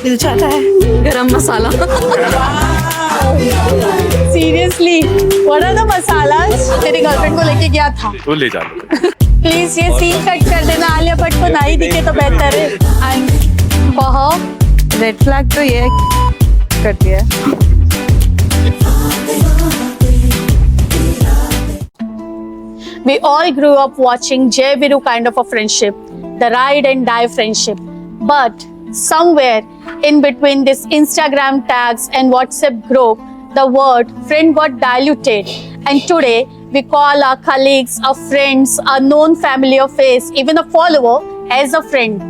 मिल जाता है। गरम मसाला। Seriously what are the masalas तेरी गर्लफ्रेंड को लेके गया था? वो ले जा। प्लीज ये सीन कट कर देना, आलिया भट्ट को नहीं दिखे तो बेहतर है। एंड फॉर रेड फ्लैग तो ये कर दिया है। we all grew up watching Jai Viru kind of a friendship, the ride and die friendship. But somewhere in between this Instagram tags and WhatsApp group, the word friend got diluted. And today we call our colleagues, our friends, our known family or face, even a follower as a friend.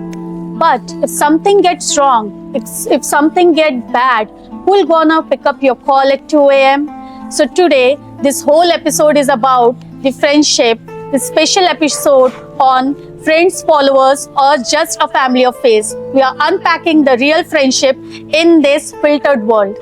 But if something gets wrong, if something gets bad, who'll gonna pick up your call at 2 a.m.? So today, this whole episode is about the friendship, the special episode on friends, followers, or just a family of face. We are unpacking the real friendship in this filtered world.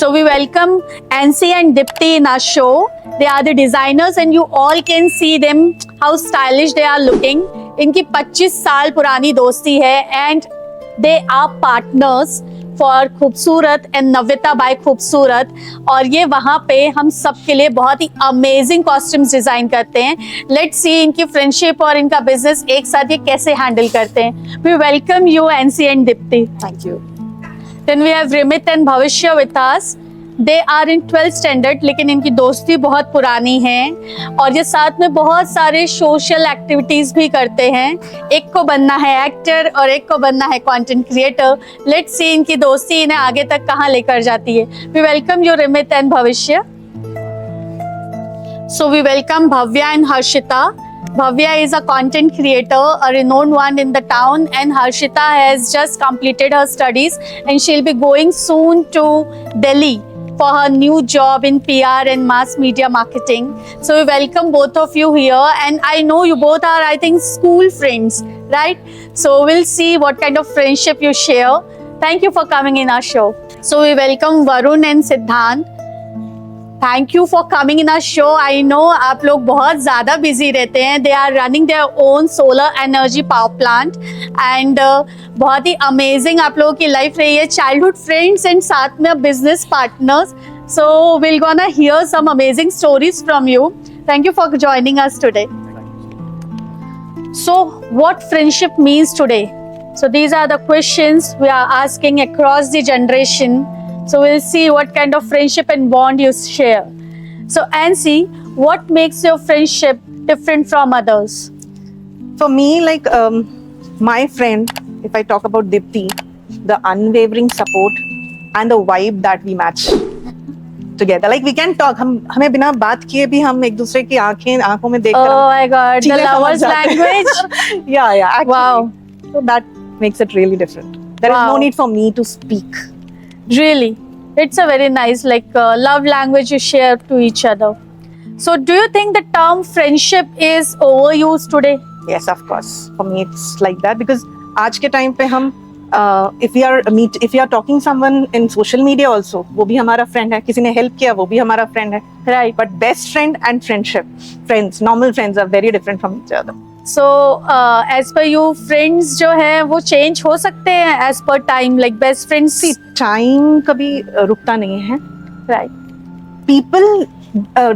So we welcome Ansi and Dipti in our show. They are the designers and you all can see them, how stylish they are looking. इनकी 25 साल पुरानी दोस्ती है and they are partners for खूबसूरत and नव्यता bye खूबसूरत। और ये वहाँ पे हम सब के लिए बहुत ही अमेजिंग कॉस्ट्यूम्स डिजाइन करते हैं। लेट्स सी इनकी फ्रेंडशिप और इनका बिजनेस एक साथ ये कैसे हैंडल करते हैं। We welcome you Ancy and Deepti. Thank you. Then we have Rimit and Bhavishya with us. They are in 12th standard, लेकिन इनकी दोस्ती बहुत पुरानी है और ये साथ में बहुत सारे सोशल एक्टिविटीज भी करते हैं। एक को बनना है एक्टर और एक को बनना है कंटेंट क्रिएटर। लेट्स सी इनकी दोस्ती इन्हें आगे तक कहाँ लेकर जाती है। We welcome you Rimit and Bhavishya. So we welcome Bhavya and Harshita. Bhavya is a content creator, a renowned one in the town, and Harshita has just completed her studies and she'll be going soon to Delhi for her new job in PR and mass media marketing. So we welcome both of you here, and I know you both are, I think, school friends, right? So we'll see what kind of friendship you share. Thank you for coming in our show. So we welcome Varun and Siddhant. Thank you for coming in our show. I know आप लोग बहुत ज़्यादा busy रहते हैं. They are running their own solar energy power plant and बहुत ही amazing आप लोगों की life रही है. Childhood friends and साथ में business partners. So we're gonna hear some amazing stories from you. Thank you for joining us today. So what friendship means today? So these are the questions we are asking across the generation. So we'll see what kind of friendship and bond you share. So Ansi, what makes your friendship different from others? For me, like my friend, if I talk about Dipti, the unwavering support and the vibe that we match together. Like we can talk. हमें बिना बात किए भी हम एक दूसरे की आंखों में देखकर Oh my God, the lovers language. yeah, actually. Wow. So that makes it really different. There is Wow. no need for me to speak. Really, it's a very nice love language you share to each other. So do you think the term friendship is overused today? Yes, of course. For me, it's like that because आज के time पे हम if we are talking someone in social media also, वो भी हमारा friend है. किसी ने help किया, वो भी हमारा friend है. Right. But best friend and friends, normal friends are very different from each other. So as per you, friends जो है वो change हो सकते हैं as per time, like best friends. See, time कभी रुकता नहीं है. Right. People,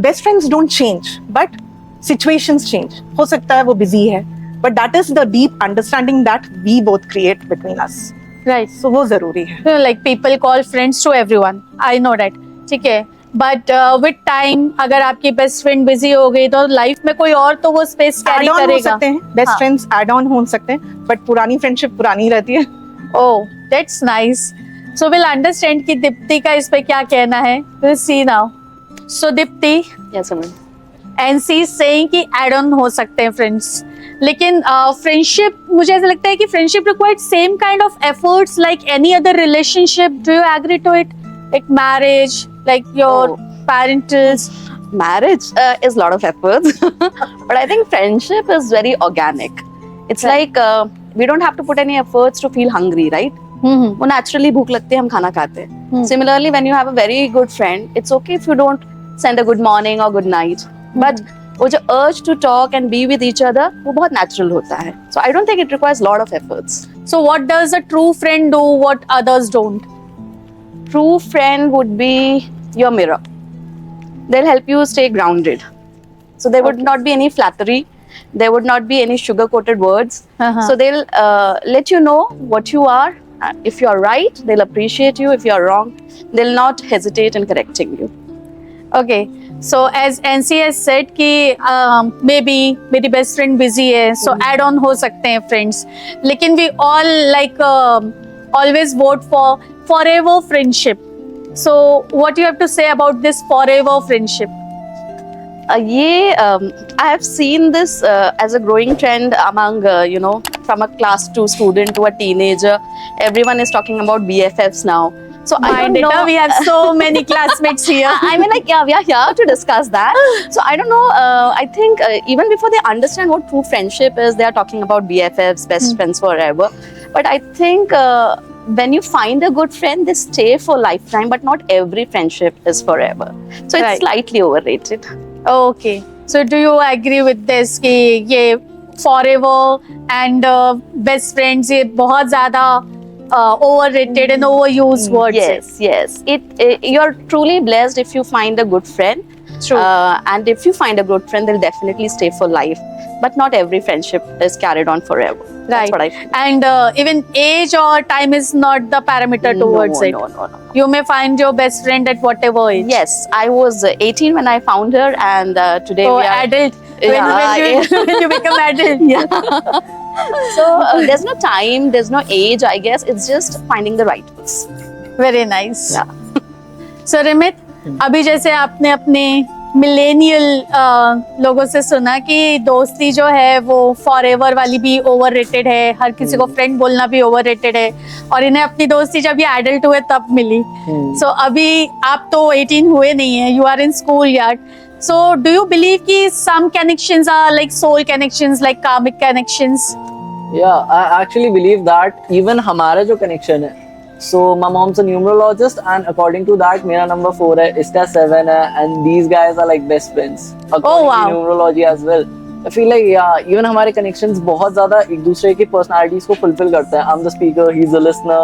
best friends don't change, but situations change. हो सकता है वो busy है, but that is the deep understanding that we both create between us. Right. So वो जरूरी है. You know, like people call friends to everyone. I know that. ठीक है. But with time, अगर आपकी best friend busy हो गई तो life में कोई और तो वो space carry Add-on करेगा. हो सकते हैं. Best friends add-on हो सकते हैं, but पुरानी friendship पुरानी रहती है. Oh, that's nice. So we'll understand कि दीप्ति का इस पे क्या कहना है. We'll see now. So Deepti, Yes, ma'am. NC is saying कि add-on हो सकते हैं friends. लेकिन friendship, मुझे ऐसा लगता है कि friendship requires same kind of efforts like any other relationship. Do you agree to it? Like marriage, like your parentals. Marriage is a lot of efforts, but I think friendship is very organic. It's Right. like we don't have to put any efforts to feel hungry, right? वो naturally भूख लगती है, हम खाना खाते हैं. Similarly, when you have a very good friend, it's okay if you don't send a good morning or good night, but वो जो urge to talk and be with each other, वो बहुत natural होता है. So I don't think it requires a lot of efforts. So what does a true friend do what others don't? True friend would be your mirror. They'll help you stay grounded. So there would not be any flattery. There would not be any sugar-coated words. Uh-huh. So they'll let you know what you are. If you're right, they'll appreciate you. If you're wrong, they'll not hesitate in correcting you. Okay. So as NC has said कि maybe मेरी best friend busy है, so add on हो सकते हैं friends. लेकिन we all like always vote for forever friendship. So what you have to say about this forever friendship? I have seen this as a growing trend among, from a class 2 student to a teenager. Everyone is talking about BFFs now. So I don't know. We have so many classmates here. I mean, like, yeah, we are here to discuss that. So I don't know. I think even before they understand what true friendship is, they are talking about BFFs, best friends forever. But I think when you find a good friend, they stay for lifetime. But not every friendship is forever. So it's Right. slightly overrated. Okay. So do you agree with this कि ये forever and best friends ये बहुत ज़्यादा overrated and overused words है? Yes. You're truly blessed if you find a good friend. True. And if you find a good friend, they'll definitely stay for life. But not every friendship is carried on forever. Right. That's what I feel. And even age or time is not the parameter towards it. No. You may find your best friend at whatever age. Yes, I was 18 when I found her, and today So we are adult. Yeah, When you become adult. Yeah. So there's no time, there's no age. I guess it's just finding the right ones. Very nice. Yeah. So रिमित, अभी जैसे आपने अपने millennial लोगों से सुना कि दोस्ती जो है वो फॉरएवर वाली भी ओवररेटेड है, हर किसी को फ्रेंड बोलना भी ओवररेटेड है, और इन्हें अपनी दोस्ती जब ये एडल्ट हुए तब मिली. सो अभी आप तो 18 हुए नहीं है, you are in school yard. So do you believe कि some connections are like soul connections, like karmic connections? Yeah, I actually believe that even हमारा जो connection है, so my mom's a numerologist and according to that मेरा number 4 है, इसका 7 है, and these guys are like best friends according wow. to numerology as well. I feel like yeah, even हमारे connections बहुत ज़्यादा एक दूसरे की personalities को fulfill करते हैं. I'm the speaker, he's the listener.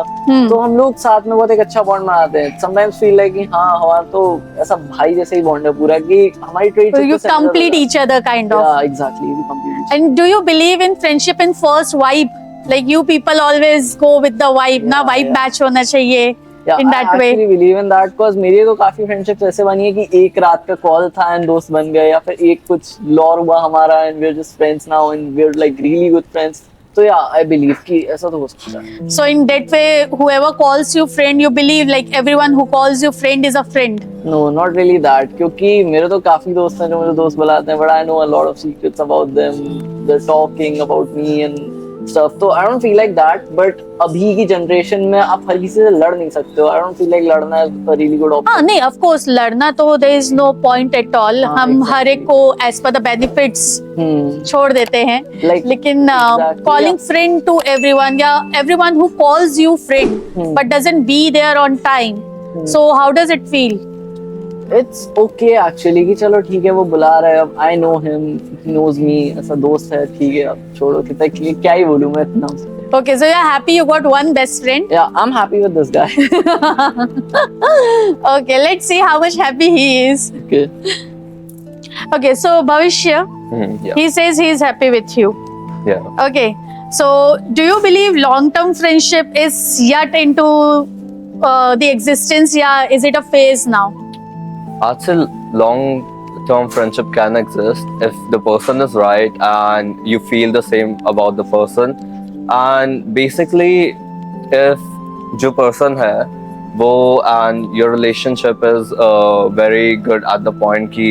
तो हम लोग साथ में बहुत एक अच्छा bond बनाते हैं. Sometimes feel like कि हाँ हमारा तो ऐसा भाई जैसे ही bond है पूरा कि हमारी traits So you complete each other kind of. Yeah, exactly. We complete each other. And do you believe in friendship in first vibe? Like you people always go with the vibe, ना vibe yeah. match होना चाहिए. Yeah, in that I way. actually believe in that because मेरी तो काफी friendships ऐसे बनी है कि एक रात का कॉल था एंड दोस्त बन गए, या फिर एक कुछ लॉर हुआ हमारा and we are just friends now and we are like really good friends. तो या आई बिलीव कि ऐसा तो हो सकता है. So in that way, whoever calls you friend, you believe like everyone who calls you friend is a friend. No not really that, क्योंकि मेरे तो काफी दोस्त हैं जो मुझे दोस्त बुलाते हैं, but I know a lot of secrets about them, they are talking about me and stuff. तो I don't feel like that, but अभी की जनरेशन में आप हर किसी से लड़ नहीं सकते हो. I don't feel like लड़ना is a really good option. हाँ नहीं, of course लड़ना तो there is no point at all. हाँ, हम exactly. हर एक को as per the benefits छोड़ देते हैं. Like, लेकिन exactly, calling yeah. friend to everyone, या everyone who calls you friend but doesn't be there on time. So how does it feel? It's okay actually कि चलो ठीक है वो बुला रहा है, अब I know him, he knows me, ऐसा दोस्त है, ठीक है अब छोड़ो, कितना क्या ही बोलूं मैं इतना. Okay, so you're happy you got one best friend. Yeah, I'm happy with this guy. Okay, let's see how much happy he is. Okay. Okay, so Bhavishya, Yeah. he says he is happy with you. Yeah. Okay, so do you believe long-term friendship is yet into the existence? Yeah, is it a phase now? I'd say long-term friendship can exist if the person is right and you feel the same about the person. And basically, if जो person है वो and your relationship is very good at the point कि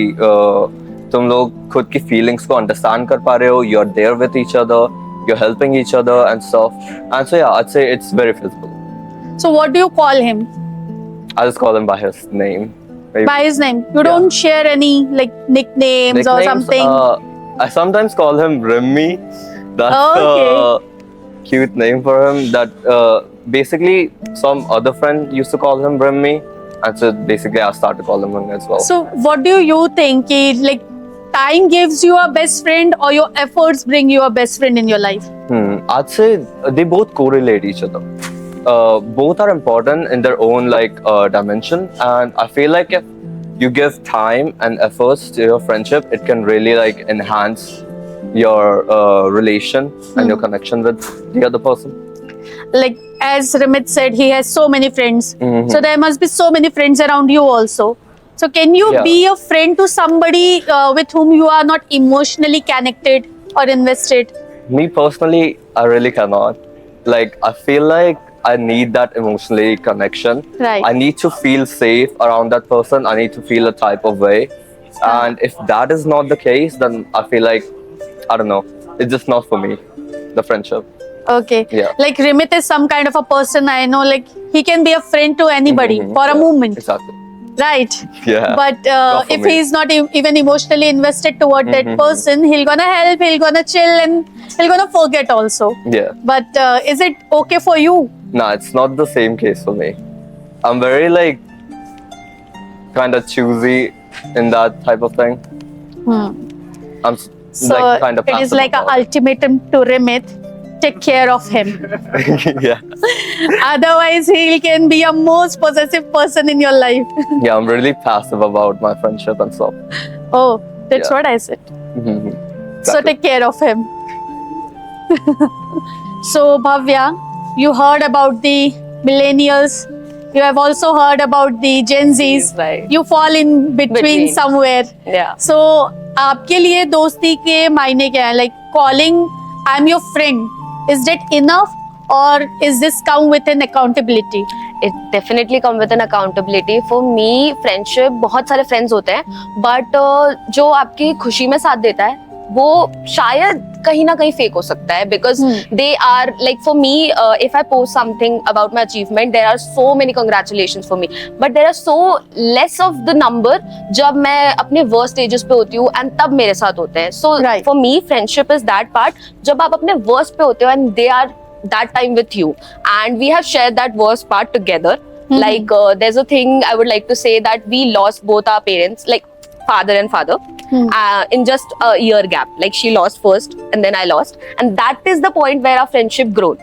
तुम लोग खुद की feelings को understand कर पा रहे हो, you're there with each other, you're helping each other and stuff. And so yeah, I'd say it's very feasible. So what do you call him? I just call him by his name. Maybe. By his name. You don't share any like nicknames or something. I sometimes call him Rimmy. That's Okay. a cute name for him. That basically some other friend used to call him Rimmy, and so basically I started calling him as well. So what do you think? कि, like time gives you a best friend or your efforts bring you a best friend in your life? I'd say they both correlate each other. Both are important in their own dimension, and I feel like if you give time and efforts to your friendship, it can really enhance your relation and your connection with the other person. Like as Rimit said, he has so many friends. Mhm. So there must be so many friends around you also. So can you Yeah. be a friend to somebody with whom you are not emotionally connected or invested? Me personally, I really cannot. I feel like I need that emotionally connection. Right. I need to feel safe around that person. I need to feel a type of way. And if that is not the case, then I feel like, I don't know, it's just not for me, the friendship. Okay. Yeah. Like Rimit is some kind of a person I know, like he can be a friend to anybody Mhm. for a Yeah, moment. Exactly. Right. Yeah. But Not for if me. he's not even emotionally invested toward that Mhm. person, he'll gonna help, he'll gonna chill, and he'll gonna forget also. Yeah. But is it okay for you? No, it's not the same case for me. I'm very kind of choosy in that type of thing. I'm So kind of it is passive like an about ultimatum to Rimit. Take care of him. it. Yeah. Otherwise, he can be a most possessive person in your life. Yeah, I'm really passive about my friendship and stuff. Oh, that's Yeah. what I said. Mhm. So Exactly. take care of him. So Bhavya, you heard about the millennials. You have also heard about the Gen Zs. Right. You fall in between Between. somewhere. Yeah. So आपके लिए दोस्ती के मायने क्या है? Like calling I'm your friend, is that enough or is this come with an accountability? It definitely come with an accountability. For me, friendship, बहुत सारे friends होते हैं, but जो आपकी खुशी में साथ देता है, वो शायद कहीं ना कहीं fake हो सकता है, because they are like, for me, if I post something about my achievement, there are so many congratulations for me, but there are so less of the number जब मैं अपने worst stages पे होती हूँ and तब मेरे साथ होते हैं. So Right. for me, friendship is that part जब आप अपने worst पे होते हो and they are that time with you, and we have shared that worst part together. Like there's a thing I would like to say, that we lost both our parents, like father and father, in just a year gap. Like she lost first and then I lost, and that is the point where our friendship grew.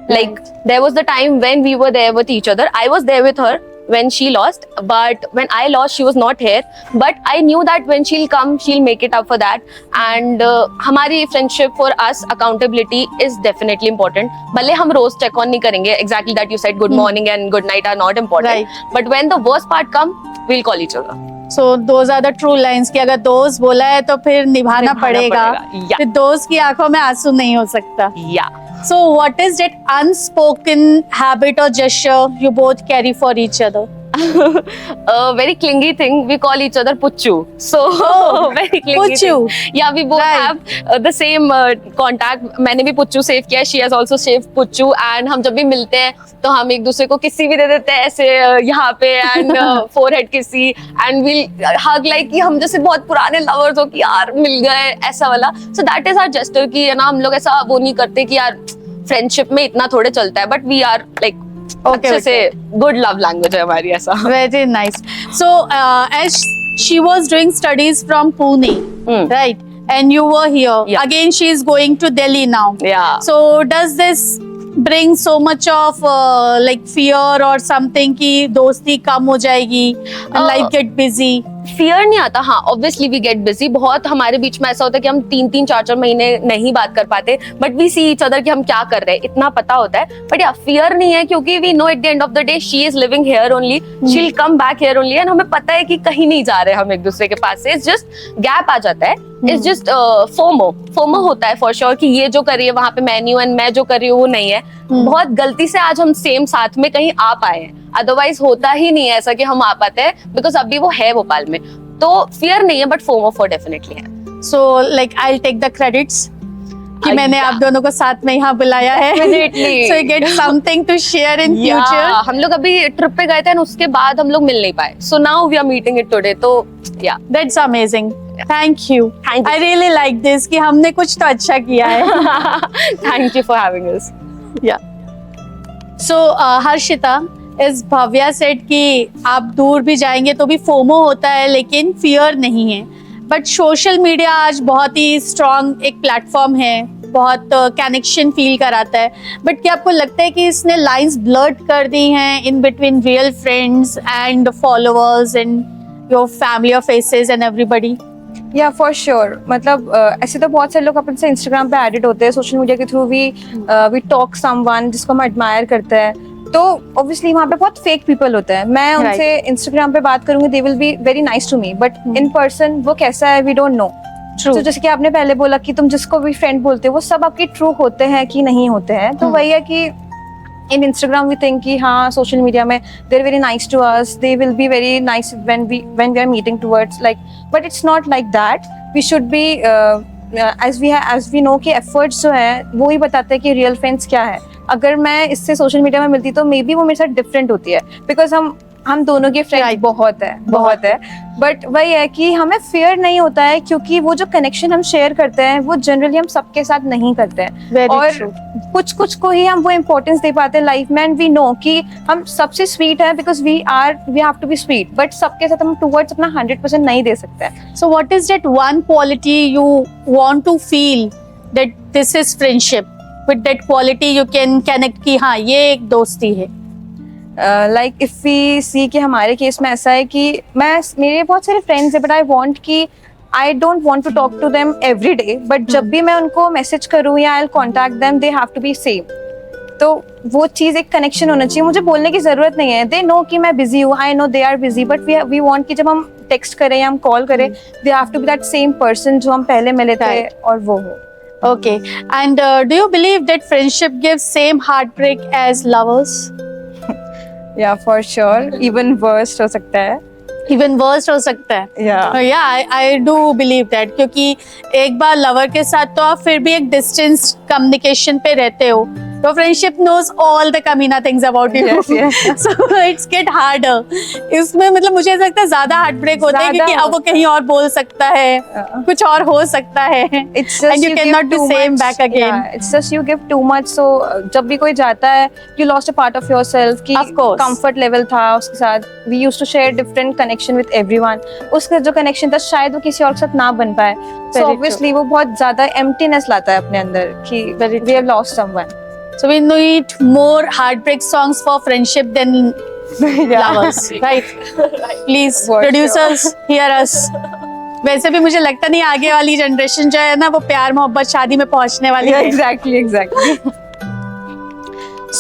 Like there was the time when we were there with each other. I was there with her when she lost, but when I lost, she was not here. But I knew that when she'll come, she'll make it up for that. And हमारी friendship, for us, accountability is definitely important. भले हम रोज check on नहीं करेंगे, exactly that you said, good morning and good night are not important. Right. But when the worst part come, we'll call each other. So those are the true lines कि अगर दोस्त बोला है तो फिर निभाना पड़ेगा. Yeah. फिर दोस्त की आंखों में आंसू नहीं हो सकता. Yeah. So what is that unspoken habit or gesture you both carry for each other? A very clingy thing, we call each other Puchu. So very clingy Puchu. thing. Yeah, we both Right. have the same contact. मैंने भी Puchu save किया, she has also saved Puchu, and हम जब भी मिलते हैं तो हम एक दूसरे को किसी भी दे देते हैं ऐसे यहाँ पे, and forehead किसी, and we'll hug like कि हम जैसे बहुत पुराने lovers हो कि यार मिल गए, ऐसा वाला. So that is our gesture कि है ना, हम लोग ऐसा वो नहीं करते कि यार friendship में इतना थोड़े चलता है, but we are like अच्छे से good love language है हमारी ऐसा. Very nice. So as she was doing studies from Pune, right? And you were here. Yeah. Again, she is going to Delhi now. Yeah. So does this bring so much of like fear or something कि दोस्ती कम हो जाएगी and life get busy? Fear नहीं आता. हाँ, obviously we get busy. बहुत हमारे बीच में ऐसा होता है कि हम 3-3, 4-4 महीने नहीं बात कर पाते, but we see each other कि हम क्या कर रहे हैं, इतना पता होता है. बट या फियर नहीं है, क्योंकि we know at the end of the day she is living here only, she will come back here only, and हमें पता है कि कहीं नहीं जा रहे हम एक दूसरे के पास से. इट्स जस्ट गैप आ जाता है. इट्स जस्ट फोमो होता है फॉर श्योर कि ये जो कर रही है वहां पे मैं नहीं हूं, एंड मैं जो कर रही हूँ वो नहीं है. बहुत गलती से आज हम सेम साथ में कहीं आ पाए हैं, अदरवाइज होता ही नहीं है ऐसा कि हम आ पाते हैं, बिकॉज अभी वो है भोपाल में. तो फियर नहीं है, बट फोमो फॉर डेफिनेटली है. So like I'll take the credits कि मैंने yeah. आप दोनों को साथ में यहाँ बुलाया है. Definitely. So you get something to share in future. Yeah, हम लोग अभी ट्रिप पे गए थे, and उसके बाद हम लोग मिल नहीं पाए. So now we are meeting it today. तो yeah. That's amazing. Thank you. Thank you. I really like this कि हमने कुछ तो अच्छा किया है. Thank you for having us. Yeah. So Harshita, इस भव्या सेट कि आप दूर भी जाएंगे तो भी फोमो होता है लेकिन फियर नहीं है. बट सोशल मीडिया आज बहुत ही स्ट्रॉन्ग एक प्लेटफॉर्म है, बहुत कनेक्शन फील कराता है, बट क्या आपको लगता है कि इसने लाइंस ब्लर्ड कर दी हैं in between real friends and followers and your family और फेसेस एंड एवरीबडी? या फॉर श्योर, मतलब ऐसे तो बहुत सारे लोग अपन से इंस्टाग्राम पे एडिट होते हैं, सोशल मीडिया के थ्रू वी टॉक समवन जिसको हम एडमायर करते हैं, तो ऑब्वियसली वहाँ पे बहुत फेक पीपल होते हैं. मैं उनसे इंस्टाग्राम पे बात करूंगी, they will be very nice to me, but in person वो कैसा है वी डोंट नो. तो जैसे कि आपने पहले बोला कि तुम जिसको भी फ्रेंड बोलते हो वो सब आपके ट्रू होते हैं कि नहीं होते हैं, तो वही है कि इन इंस्टाग्राम वी थिंक कि हाँ सोशल मीडिया में they are very nice to us, they will be very nice when we are meeting towards like, but it's not like that. We should be as we know कि efforts जो है वो ही बताते हैं कि real friends क्या है. अगर मैं इससे सोशल मीडिया में मिलती तो मे बी वो मेरे साथ डिफरेंट होती है, बिकॉज हम दोनों के फ्रेंड्स बहुत है, बट वही है कि हमें फेयर नहीं होता है क्योंकि वो जो कनेक्शन हम शेयर करते हैं वो जनरली हम सबके साथ नहीं करते हैं. Very और true. कुछ को ही हम वो इम्पोर्टेंस दे पाते हैं लाइफ में, एंड वी नो कि हम सबसे स्वीट है because we have to be sweet, but सबके साथ हम टुवर्ड्स अपना 100% नहीं दे सकते हैं. So what is that one quality you want to feel that this is friendship? With that quality you can connect कि हाँ ये एक दोस्ती है. लाइक इफ वी सी कि हमारे केस में ऐसा है कि मेरे बहुत सारे फ्रेंड्स है, बट आई वांट कि I don't want to talk to them every day, but जब भी मैं उनको मैसेज करूँ या I contact them they have to be same. तो वो चीज़ एक कनेक्शन होना चाहिए. मुझे बोलने की जरूरत नहीं है, दे नो कि मैं बिजी हूँ, I know they are busy, but we want कि जब हम टेक्स्ट करें या हम कॉल करें they have to be that same person जो हम पहले मिले थे और वो हो. Okay. And do you believe that friendship gives same heartbreak as lovers? या फॉर श्योर, इवन वर्स्ट हो सकता है. Even worse हो सकता है. Yeah, I do believe that. क्योंकि एक बार लवर के साथ तो आप फिर भी एक डिस्टेंस कम्युनिकेशन पे रहते हो, तो फ्रेंडशिप नोज ऑल द कमीना things about you. So it's get harder. इसमें मतलब मुझे ऐसा लगता है ज्यादा हार्ट ब्रेक होता है क्योंकि अब वो कहीं और बोल सकता है, कुछ और हो सकता है, and you can not be same back again. It's just you give too much. So जब भी कोई जाता है you lost a part of yourself कि कंफर्ट लेवल था उसके साथ. We used to share different connection with everyone. उसका जो कनेक्शन था शायद वो किसी और के साथ ना बन पाए, सो ऑब्वियसली वो बहुत ज्यादा एम्प्टीनेस लाता है अपने अंदर कि we have lost someone. So we need more heartbreak songs for friendship than lovers, right? Please, producers, hear us. वैसे भी मुझे लगता नहीं आगे वाली जनरेशन जो है ना वो प्यार मोहब्बत शादी में पहुंचने वाली है. Exactly.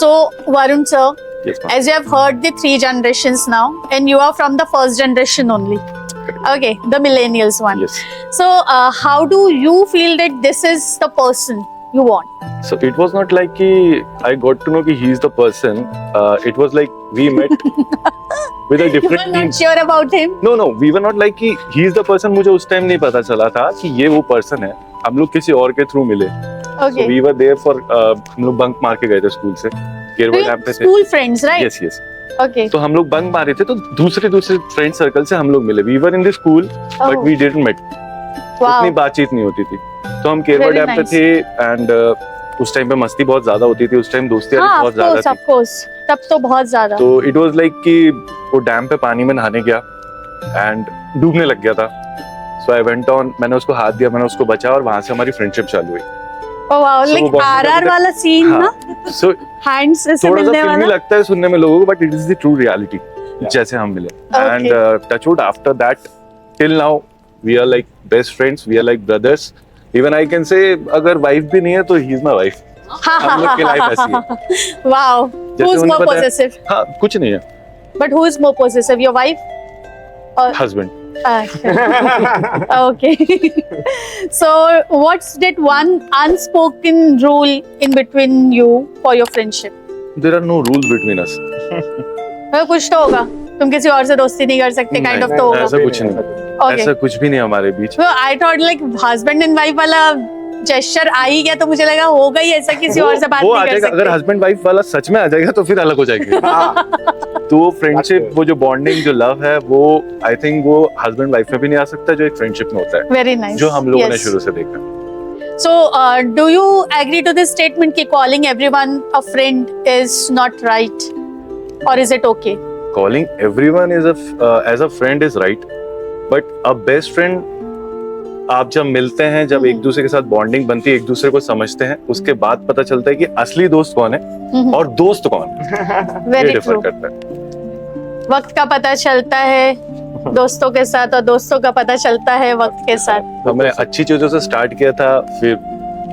So Varun sir, Yes, ma'am. as you have heard the 3 generations now, and you are from the first generation only. Okay, the millennials one. Yes. So how do you feel that this is the person you want? So it was not like कि I got to know कि he is the person. It was like we met with a You different are team. not sure about him? No, we were not like कि he is the person. मुझे उस time नहीं पता चला था कि ये वो person है. हम लोग किसी और के थ्रू मिले. Okay. So we were there for हम लोग बंक मार के गए थे स्कूल से. केरवा डैम पे थे. School friends, right? Yes. Okay. तो हम लोग बंक मारे थे तो दूसरे फ्रेंड सर्कल से हम लोग मिले. We were in the school but we didn't met. Wow. उतनी बातचीत नहीं होती थी. तो हम केरवा Very डैम पे nice. थे एंड उस टाइम पे मस्ती बहुत ज्यादा होती थी. उस टाइम दोस्ती हाँ, बहुत ज्यादा थी. of course. तब तो बहुत ज्यादा. तो इट वाज लाइक कि वो डैम पे पानी में नहाने गया एंड डूबने लग गया था. सो आई वेंट ऑन, मैंने उसको हाथ दिया, मैंने उसको बचाया और वहां से हमारी फ्रेंडशिप चालू हुई. Oh wow, So like वो बहुत RR ज्यादा- वाला सीन ना, सो हैंड्स से थोड़ा सा मिलने फिल्मी वाला. लगता है सुनने में लोगों को but it is the true reality जैसे हम मिले. And touchwood after that till now we are like best friends, we are like brothers. Even I can say अगर वाइफ भी नहीं है तो ही इज माय वाइफ. हम लोग की लाइफ ऐसी है. Wow, who is उन्हें more पता है- possessive? हाँ, कुछ नहीं है. But who is more possessive, your wife? Or husband. Okay. So what's that one unspoken rule in between you for your friendship? There are no rules between us. कुछ तो होगा, तुम किसी और से दोस्ती नहीं कर सकते, काइंड ऑफ तो होगा. ऐसा कुछ नहीं. Okay. ऐसा कुछ भी नहीं हमारे बीच. So I thought like husband and wife वाला जेस्चर आ ही गया तो मुझे लगा होगा ही ऐसा, किसी और से बात वो नहीं आ कर जाएगा. सकते. अगर हस्बैंड वाइफ वाला सच में आ जाएगा तो फिर अलग हो जाएंगे. तो वो फ्रेंडशिप, वो जो बॉन्डिंग, जो लव है, वो आई थिंक वो हस्बैंड वाइफ में भी नहीं आ सकता जो एक फ्रेंडशिप में होता है, Very nice. जो हम लोगों ने Yes. शुरू से देखा. So, do you agree to this statement कि calling everyone a friend is not right, or is it okay? Calling everyone as a friend is right, but a best friend आप जब मिलते हैं, जब एक दूसरे के साथ बॉन्डिंग बनती है, एक दूसरे को समझते हैं, उसके बाद पता चलता है कि असली दोस्त कौन है और दोस्त कौन है। ये वेरी डिफर ट्रू। करता है। वक्त का पता चलता है दोस्तों के साथ और दोस्तों का पता चलता है वक्त के साथ। हमने अच्छी चीजों से स्टार्ट किया था, फिर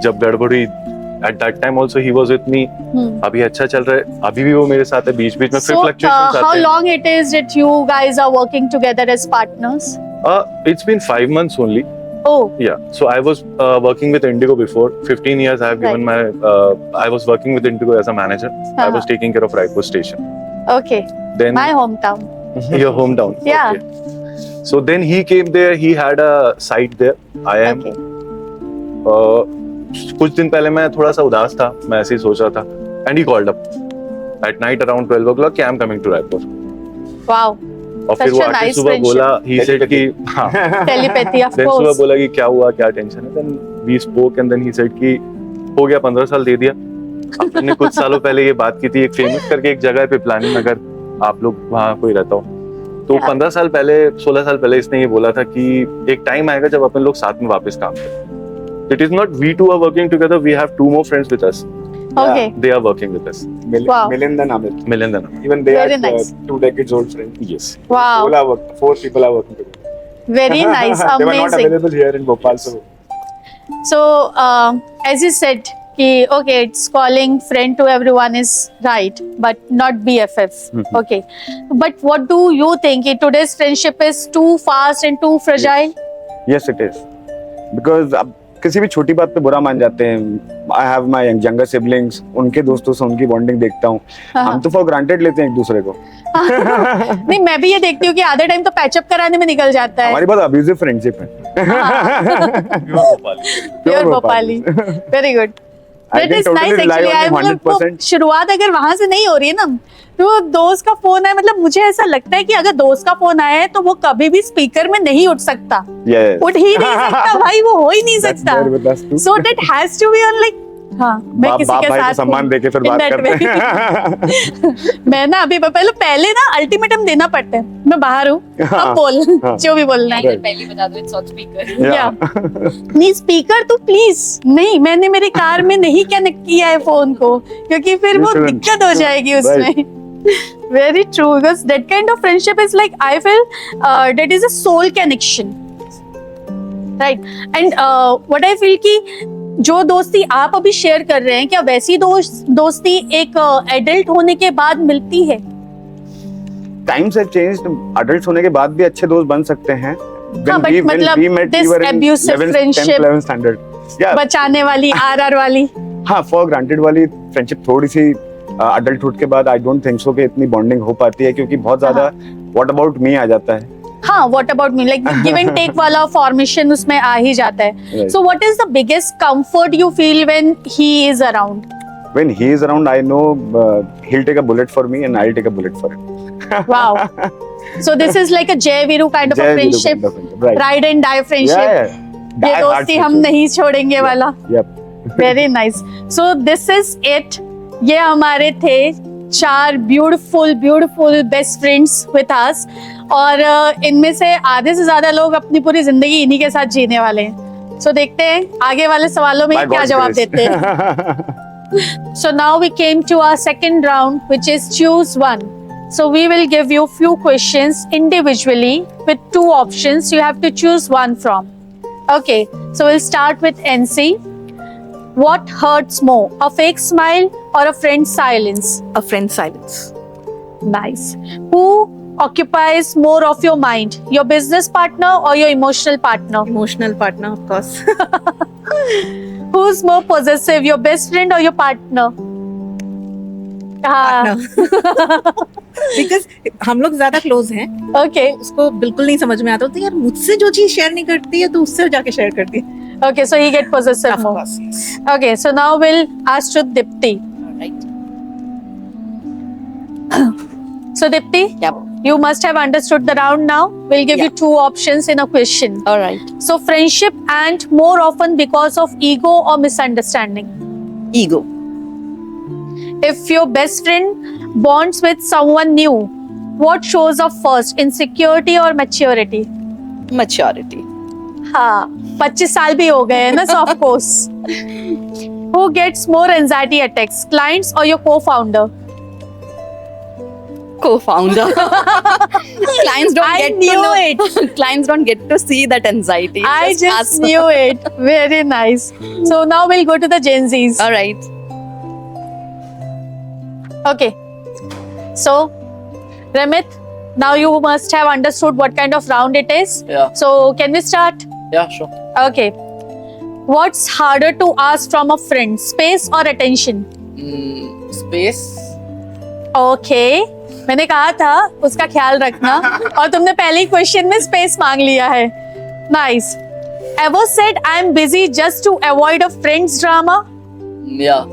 जब गड़बड़ी, at that time also he was with me. अभी अच्छा चल रहा है, अभी भी वो मेरे साथ है, बीच बीच में फिर फ्लक्चुएशंस how आते हैं। long it is that you guys are working together as partners? It's been 5 months only. Oh, Yeah, so I was working with Indigo before. 15 years I have given my. I was working with Indigo as a manager. I was taking care of Raipur station. okay. Then My hometown. your hometown. Yeah. Okay. So then he came there. He had a site there. I am. Okay. कुछ दिन पहले मैं थोड़ा सा उदास था, मैं ऐसे ही सोच रहा था. And he called up at night around 12 o'clock कि I'm coming to Raipur. Wow. और फिर Such वो a आके nice सुबह friendship. बोला, he said कि हाँ. Telepathy, of Then सुबह course. बोला कि क्या हुआ, क्या टेंशन है. Then we spoke and then he said कि हो गया, 15 साल दे दिया. हमने कुछ सालों पहले ये बात की थी, एक फेमस करके एक जगह पे प्लानिंग, अगर आप लोग वहाँ कोई रहता हो तो 15 साल पहले, 16 साल पहले इसने ये बोला था कि एक टाइम आएगा जब अपन लोग साथ में वापस काम करें. It is not we two are working together, we have 2 more friends with us. Okay. They are working with us. Wow. Milind and Amit. Milind and Amit. Even they Very are nice. 2 decades old friends. Yes. Wow. 4 people are working together. Very nice. They were not Amazing. available here in Bhopal, so So, as you said, कि okay, it's calling friend to everyone is right, but not BFF. Okay. But what do you think? Today's friendship is too fast and too fragile? yes it is. Because अब किसी भी छोटी बात पे बुरा मान जाते हैं. I have my younger siblings. उनके दोस्तों से उनकी बॉन्डिंग देखता हूँ. हम तो फॉर ग्रांटेड लेते हैं एक दूसरे को. नहीं, मैं भी ये देखती हूँ कि आधे टाइम तो पैचअप कराने में निकल जाता है. हमारी बहुत अब्यूजिव फ्रेंडशिप है. Pure Bhopali. Very good. I That can is totally nice rely actually. on you मतलब वो 100%. शुरुआत अगर वहां से नहीं हो रही है ना, तो दोस्त का फोन है, मतलब मुझे ऐसा लगता है कि अगर दोस्त का फोन आया है तो वो कभी भी स्पीकर में नहीं उठ सकता. Yes. उठ ही नहीं सकता भाई, वो हो ही नहीं That's सकता. there with us too. So that has to be on like, हाँ, मैं बाप किसी के भाई को साथ सम्मान हूँ. देके फिर In बात that करते way. हैं. मैं ना अभी पहले ना अल्टीमेटम देना पड़ता है. मैं बाहर हूँ, अब बोल हाँ. जो भी बोलना है. पहले बता दो इट्स ऑन स्पीकर. Yeah. नहीं, स्पीकर तो प्लीज नहीं, मैंने मेरी कार में नहीं कनेक्ट किया है फोन को, क्योंकि फिर You वो shouldn't. दिक्कत हो जाएगी उसमें. Very true, because that kind of friendship is like, I feel that is a soul connection, right? And what I feel कि जो दोस्ती आप अभी शेयर कर रहे हैं, क्या वैसी दोस्ती एक एडल्ट होने के बाद मिलती है? Times have changed. Adults होने के बाद भी अच्छे दोस्त बन सकते हैं. हाँ, but मतलब this abusive friendship, 11th standard. Yeah. बचाने वाली, RR वाली. हाँ, फॉर ग्रांटेड वाली फ्रेंडशिप थोड़ी सी अडल्टहुड के बाद आई डोंट थिंक सो कि इतनी बॉन्डिंग हो पाती है, क्योंकि बहुत ज्यादा व्हाट अबाउट मी आ जाता है. हाँ, what about me? Like give and take वाला फॉर्मेशन उसमें आ ही जाता है. Right. So what is the biggest comfort you feel when he is around? When he is around, I know he'll take a bullet for me and I'll take a bullet for him. Wow. So this is like a Jai Viru kind of a Jai Viru friendship, kind of friendship, right. ride and die friendship. Yeah. ये Die hard दोस्ती हम friendship. नहीं छोड़ेंगे वाला. Yep. Very nice. So this is it. ये हमारे थे 4 beautiful best friends with us. और इनमें से आधे से ज्यादा लोग अपनी पूरी जिंदगी इन्हीं के साथ जीने वाले हैं. So देखते हैं आगे वाले सवालों में By क्या God's जवाब grace. देते हैं. So now we came to our second round, which is choose one. So we will give you few questions individually with 2 options. You have to choose one from. Okay, so we'll start with NC. What hurts more, a fake smile or a friend's silence? A friend's silence. Nice. Who occupies more of your mind, your business partner or your emotional partner? Emotional partner, of course. Who's more possessive, your best friend or your partner? हाँ. Because हम लोग ज्यादा close हैं, Okay. उसको बिल्कुल नहीं समझ में आता तो यार मुझसे जो चीज शेयर नहीं करती है तो उससे जाके शेयर करती है. Okay, so he get possessive Of more. course, yes. Okay, so now we'll ask to Dipti. Right. So Dipti, Yep. you must have understood the round now. We'll give you Yeah. 2 options in a question. All right. So friendship and more often because of ego or misunderstanding. Ego. If your best friend bonds with someone new, what shows up first, insecurity or maturity? Maturity. हाँ. 25 साल भी हो गए हैं ना, so of course. Who gets more anxiety attacks, clients or your co-founder? Co-founder. Clients don't I get knew to know it. Clients don't get to see that anxiety. It's I just us. knew it. Very nice. So now we'll go to the Gen Zs. All right. Okay. So, Remit, now you must have understood what kind of round it is. Yeah. So, can we start? Yeah, sure. Okay. What's harder to ask from a friend, space or attention? Space. Okay. मैंने कहा था उसका ख्याल रखना और तुमने पहले ही question में स्पेस मांग लिया है. Nice. Ever said I am busy just to avoid a friend's drama? Yeah.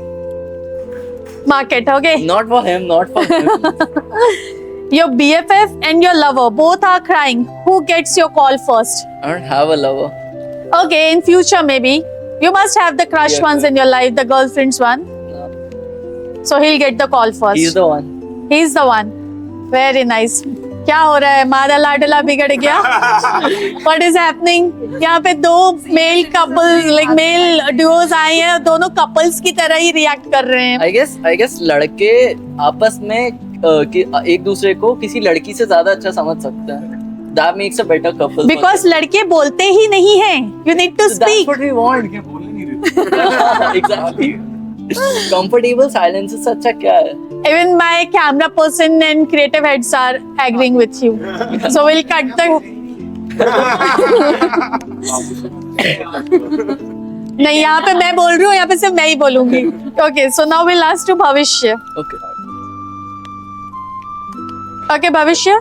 Mark it, okay? Not for him, not for him. Your BFF and your lover both are crying. Who gets your call first? I don't have a lover. Okay, in future maybe. You must have the crush Yeah. ones in your life, the girlfriends one. No. So he'll get the call first. He's the one. He's the one. Very nice. क्या हो रहा है? मादा लाडला बिगड़ गया? What is happening? यहाँ पे दो male couple, like male duos आए हैं, दोनों कपल्स की तरह ही रिएक्ट कर रहे हैं. I guess लड़के आपस में एक दूसरे को किसी लड़की से ज्यादा अच्छा समझ सकते हैं. That makes a better couple. Because लड़के बोलते ही नहीं हैं. You need to So that's speak. what we want. Exactly. Comfortable silence से अच्छा क्या है? Even my camera person and creative heads are agreeing with you. So we'll cut the. नहीं, यहाँ पे मैं बोल रही हूँ, यहाँ पे सिर्फ मैं ही बोलूंगी. Okay, so now we'll ask to भविष्य. Okay. Okay, भविष्य,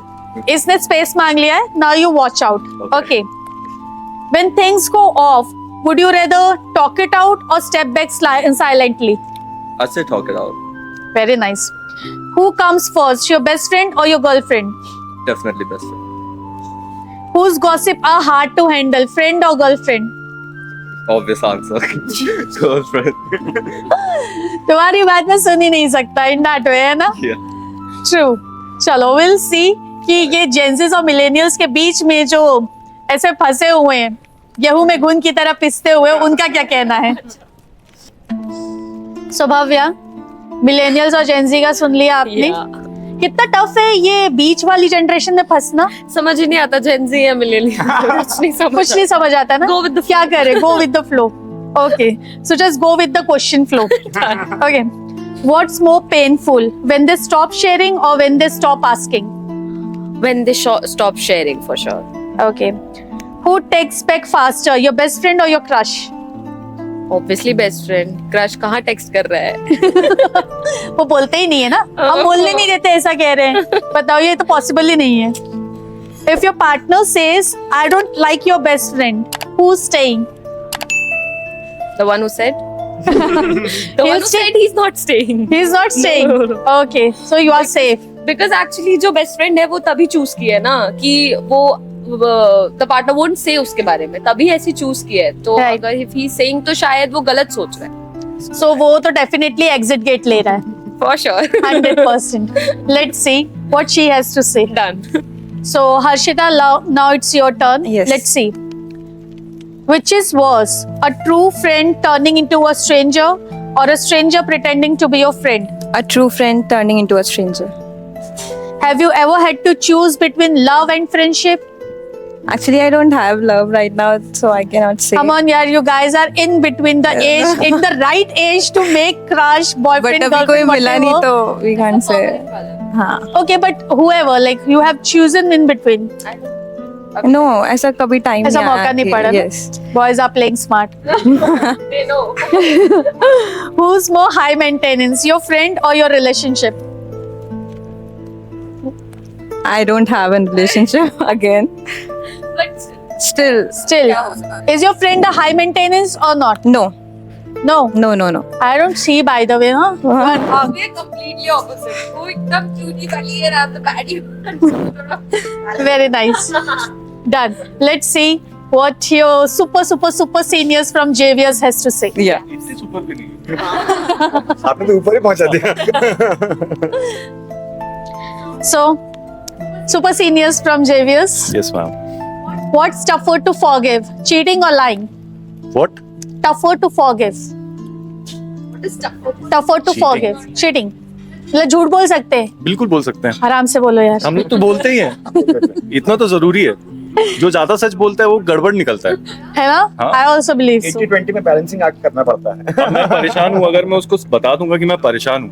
इसने स्पेस मांग लिया है. Now you watch out. Okay. When things go off, would you rather talk it out or step back silently? I say talk it out. Very nice. Who comes first, your best friend or your girlfriend? Definitely best friend. Whose gossip are hard to handle, friend or girlfriend? Obvious answer. Girlfriend. तुम्हारी बात मैं सुन ही नहीं सकता in that way, है ना? Yeah. True. चलो, we'll see कि ये जेंसिस और मिलेनियल्स के बीच में जो ऐसे फंसे हुए हैं, गेहूं में घुन की तरह पिसते हुए, उनका क्या कहना है. So भव्या, मिलेनियल्स और जेंजी का सुन लिया आपने. कितना टफ है ये बीच वाली जनरेशन में फंसना. समझ ही नहीं आता जेंजी या मिलेनियल. कुछ नहीं समझ आता ना. Go with the क्या करे? Go with the flow. Okay, so just go with the question flow. Okay, what's more painful, when they stop sharing or when they stop asking? When they stop sharing, for sure. Okay, who texts back faster, your best friend or your crush? Obviously best friend. Crush कहाँ text कर रहा है? वो बोलते ही नहीं है ना. हम बोलने नहीं देते, ऐसा कह रहे हैं. बताओ, ये तो पॉसिबल ही नहीं है. If your partner says, I don't like your best friend, who's staying? The one who said. The one who said he's not staying. He's not staying. Okay, so you are safe. Because actually जो best friend है वो तभी choose किया है ना कि वो the partner won't say उसके बारे में, तभी ऐसी choose किया है. तो Right. अगर if he's saying तो शायद वो गलत सोच रहा है. So वो तो definitely exit gate ले रहा है. For sure. 100%. Let's see what she has to say. Done. So Harshita, now it's your turn. Yes. Let's see. Which is worse, a true friend turning into a stranger or a stranger pretending to be your friend? A true friend turning into a stranger. Have you ever had to choose between love and friendship? Actually, I don't have love right now, so I cannot say. Come on, yaar, you guys are in between the age, in the right age to make crush, But boyfriend, अभी कोई girlfriend, मिला नहीं whatever. तो we can't say. हाँ. Okay, but whoever, like you have chosen in between. No, ऐसा कभी time ऐसा नहीं आया मौका नहीं कि- पड़ा ना? Yes. Boys are playing smart. They know. Who's more high maintenance, your friend or your relationship? I don't have a relationship again. But Still, Still, is your friend a high maintenance or not? no, No, no. I don't see, by the way, huh? we're completely opposite. वो एकदम cutie वाली है, I'm the baddie. Very nice. Done. Let's see what your super seniors from JVS has to say. Yeah. आपने तो ऊपर ही पहुंचा दिया. So, super seniors from JVS, Yes, ma'am. What's tougher to forgive, cheating or lying? What? Tougher to forgive. Tougher to forgive, cheating. मतलब झूठ बोल सकते हैं, बिल्कुल बोल सकते हैं, आराम से बोलो यार. हम लोग तो बोलते ही हैं. इतना तो जरूरी है. जो ज्यादा सच बोलता है वो गड़बड़ निकलता है. है ना? हाँ. I also believe so. 80-20 में बैलेंसिंग एक्ट करना पड़ता है. अब मैं परेशान हूँ, अगर मैं उसको बता दूंगा कि मैं परेशान हूँ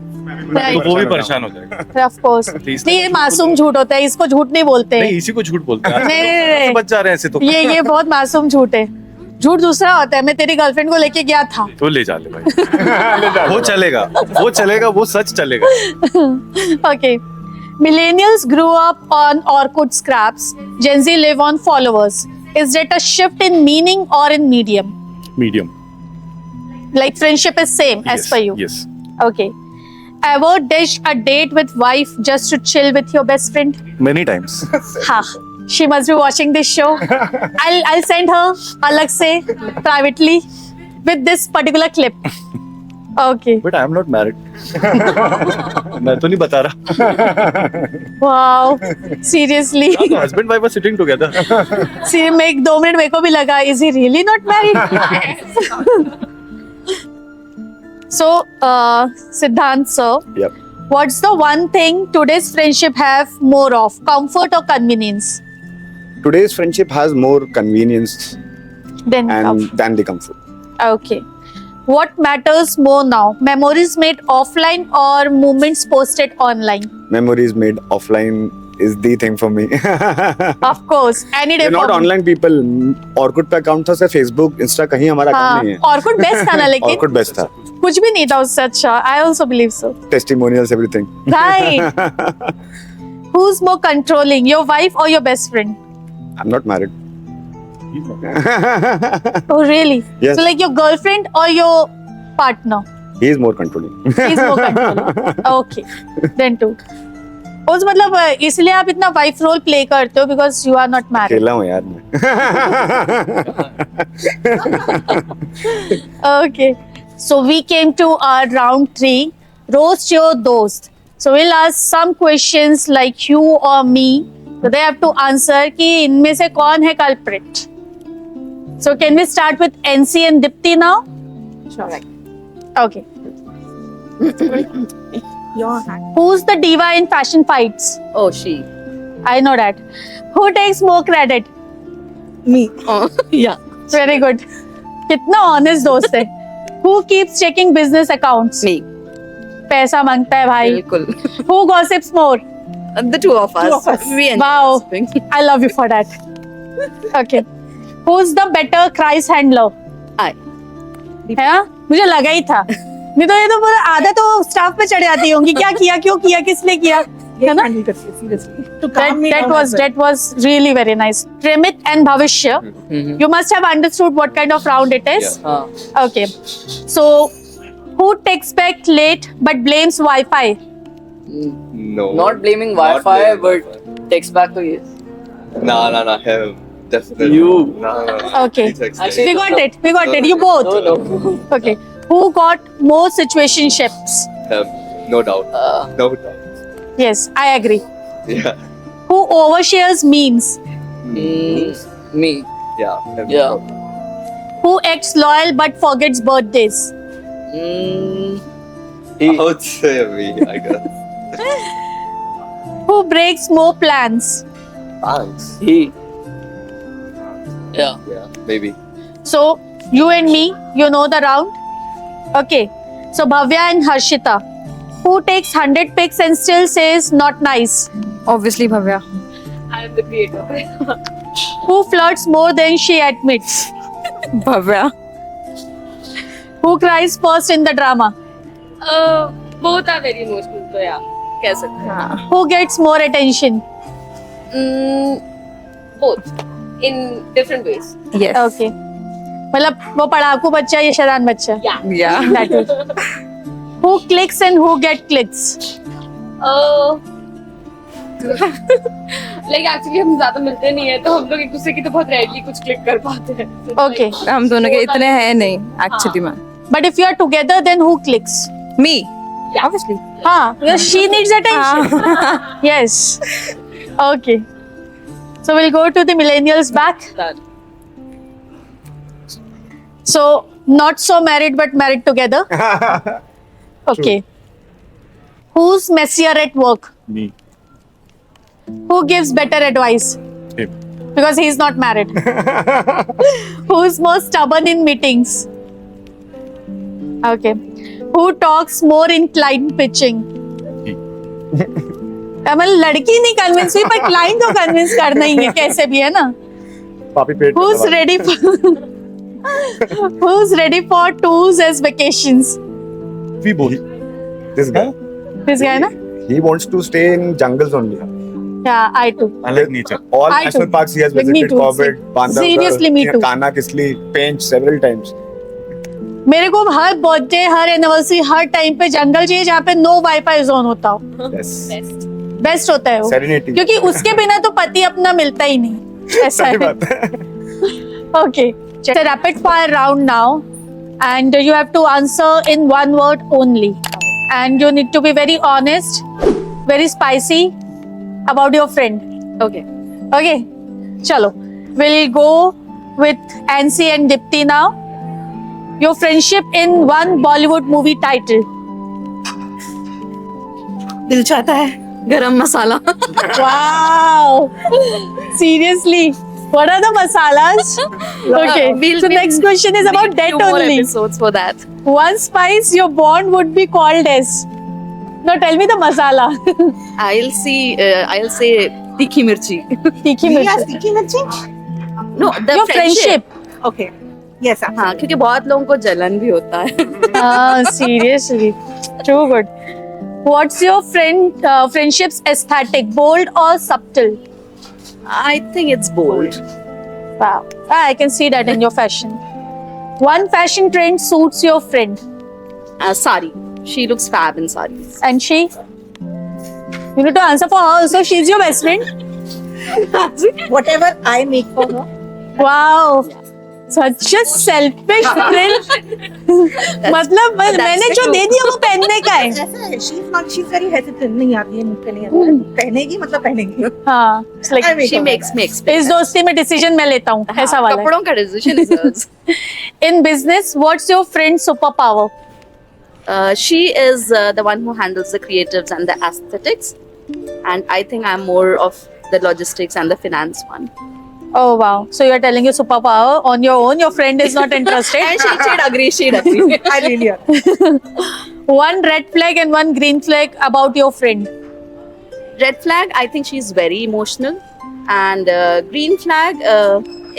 तो वो भी परेशान हो जाएगा. Of course. नहीं, ये मासूम झूठ होता है, इसको झूठ नहीं बोलते. नहीं, इसी को झूठ बोलते हैं. नहीं. बच जा रहे हैं ऐसे तो. ये बहुत मासूम झूठ है. झूठ दूसरा होता है, मैं तेरी गर्लफ्रेंड को लेके गया था. तो ले जा ले भाई. वो चलेगा, वो सच चलेगा. Okay. Millennials grew up on Orkut scraps. Gen Z live on followers. Is it a shift in meaning or in medium? Medium. Like friendship is same as per you. Yes. Okay. Ever dished a date with wife just to chill with your best friend? Many times. Ha. She must be watching this show. I'll send her alag se privately with this particular clip. Okay. But I am not married. मैं तो नहीं बता रहा. Wow. Seriously. Husband wife are sitting together. See, make 2 minute मेरे को भी लगा. Is he really not married? So, Siddhant sir, Yep. what's the one thing today's friendship have more of, comfort or convenience? Today's friendship has more convenience Then than the comfort. okay. What matters more now? Memories made offline or moments posted online? Memories made offline is the thing for me. Of course, any day. We're not for me. online people. Orkut पे account था, सिर्फ Facebook, Insta कहीं हमारा account नहीं है. Orkut best था ना, लेकिन Orkut best था. कुछ भी नहीं था उससे अच्छा. I also believe so. Testimonials, everything. Right. Who's more controlling, your wife or your best friend? I'm not married. Oh, really? Yes. So, like your girlfriend or your partner? He is more controlling. He's more controlling. Okay. Then two. उस मतलब इसलिए आप इतना wife role play करते हो because you are not married. अकेला हूँ यार मैं. Okay. So we came to our round 3. Roast your dost. So we'll ask some questions like you or me. So they have to answer कि इनमें से कौन है culprit. So can we start with NC and Dipti now? Sure. Okay. Your hand. Who's the diva in fashion fights? Oh, she. I know that. Who takes more credit? Me. Oh, yeah. Very good. कितना honest दोस्त है. Who keeps checking business accounts? Me. पैसा मांगता है भाई. बिल्कुल. Who gossips more? The two of us. Two of us. We enjoy Wow. gossiping. I love you for that. Okay. Who's the better crisis handler? I. है ना? मुझे लगा ही था. नहीं तो ये तो पूरा आधा तो स्टाफ पे चढ़ जाती होंगी. क्या किया, क्यों किया, किस लिए किया, है ना? Handle करती है, seriously. To calm me down as well. That was really very nice. Trimit and Bhavishya, you must have understood what kind of round it is. Okay. So, who texts back late but blames Wi-Fi? No. Not blaming Not Wi-Fi, blaming but text back to yes. Nah, him. Definitely. You. Nah. Okay. Actually, We got it. We got it. You both. No. Okay. Who got more situationships? Him. No doubt. No doubt. Yes, I agree. Yeah. Who overshares memes? Me. Yeah. him. Yeah. Who acts loyal but forgets birthdays? I would say me, I guess. Who breaks more plans? Thanks. He. Yeah. Yeah, maybe. So, you and me, you know the round? Okay. So, Bhavya and Harshita. Who takes 100 pics and still says not nice? Obviously, Bhavya. I am the creator. Who flirts more than she admits? Bhavya. Who cries first in the drama? Both are very emotional, so yeah, कह सकते हैं. Who gets more attention? Both in different ways. Yes. Okay. मतलब वो पढ़ाकू बच्चा या शैतान बच्चा? Yeah. That is. Who clicks and who get clicks? Like actually हम ज्यादा मिलते नहीं है, तो हम लोग एक दूसरे की तो बहुत रेयरली कुछ क्लिक कर पाते हैं. Okay. हम दोनों के इतने हैं नहीं actually में. But if you are together, then who clicks? Me. Obviously. Because she needs attention. Yes. Okay. So we'll go to the millennials back. So not so married but married together. Okay. Who's messier at work? Me. Who gives better advice? Him. Because he's not married. Who's more stubborn in meetings? Okay. Who talks more in client pitching? मतलब लड़की नहीं convince हुई पर client तो convince करना ही है कैसे भी है ना. पापी पेट में Who's दबा ready for Who's ready for tours as vacations? We both. This guy. This guy na? He wants to stay in jungles only. Yeah, I too. I like nature. All I national too. parks he has Like me visited. too. Corbett, Bandhavgarh, Seriously, me too. Kanha Kisli, Pench several times. मेरे को हर birthday हर anniversary हर time पे जंगल चाहिए जहाँ पे no wifi zone होता हो. Yes. Best होता है वो. Serenity. क्योंकि उसके बिना तो पति अपना मिलता ही नहीं. ऐसा सही है. बात है. Okay. It's a rapid fire round now, and you have to answer in one word only. And you need to be very honest, very spicy about your friend. Okay. Okay. Chalo. We'll go with Ansi and Dipti now. Your friendship in one Bollywood movie title. दिल चाहता है. गरम मसाला. Wow. Seriously. What are the masalas? Okay. So next question is about debt Few more only. episodes for that. One spice your bond would be called as. No, tell me the masala. I'll say tikhi mirchi. Tikhi Yes, mirchi. Tikhi Mirchi? No, the Your friendship. Okay. Yes, absolutely. हाँ, क्योंकि बहुत लोगों को जलन भी होता है. Seriously. Too good. What's your friendship's aesthetic? Bold or subtle? I think it's bold. Wow. I can see that in your fashion. One fashion trend suits your friend. Sari. She looks fab in saris. And she? You need to answer for her also. She's your best friend. Whatever I make for her. Wow. Such a selfish friend. मतलब मैंने जो दे दिया वो पहनने का है. ऐसा है. She's very hesitant. नहीं आती है मुझे नहीं आता है. पहनेगी मतलब पहनेगी. हाँ. It's like I make She her. makes me expect. इस दोस्ती में डिसीजन मैं लेता हूँ. ऐसा वाला है. कपड़ों का decision is hers. In business, what's your friend's superpower? She is the one who handles the creatives and the aesthetics, and I think I'm more of the logistics and the finance one. Oh wow. So you're telling your superpower on your own. Your friend is not interested. And she'd agree. She'd agree. I really am. One red flag and one green flag about your friend. Red flag, I think she's very emotional, and green flag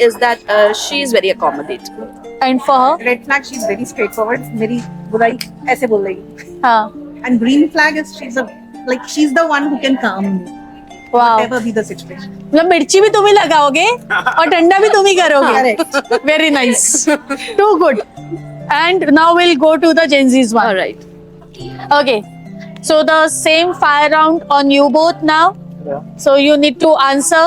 is that she's very accommodating. And for her? Red flag, she's very straightforward. मेरी बुराई ऐसे बोल रही. हाँ. And green flag is she's the one who can calm me. Wow. Whatever be the situation. मतलब मिर्ची भी तुम ही लगाओगे और ठंडा भी तुम ही करोगे. Correct. Very nice. Too good. And now we'll go to the Gen Z's one. All right. Okay. So the same fire round on you both now. Yeah. So you need to answer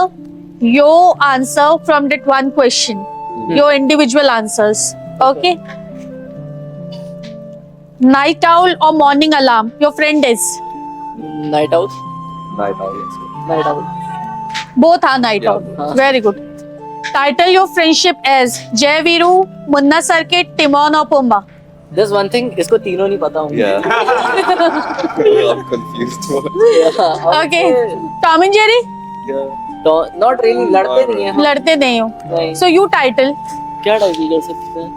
your answer from that one question. Your individual answers. Okay. Night owl or morning alarm? Your friend is. Night owl. Night owl, yes. Night owl. Both are night Yeah. owl. Very good. Title your friendship as Jai Viru, Munna Circuit, Timon or Pumbaa. There's one thing, इसको तीनों नहीं पता होंगे. Yeah. I'm confused. Okay. Tom and Jerry? तो not really लड़ते नहीं हैं. लड़ते नहीं हो. नहीं. So you title. क्या टाइटल कर सकते हैं?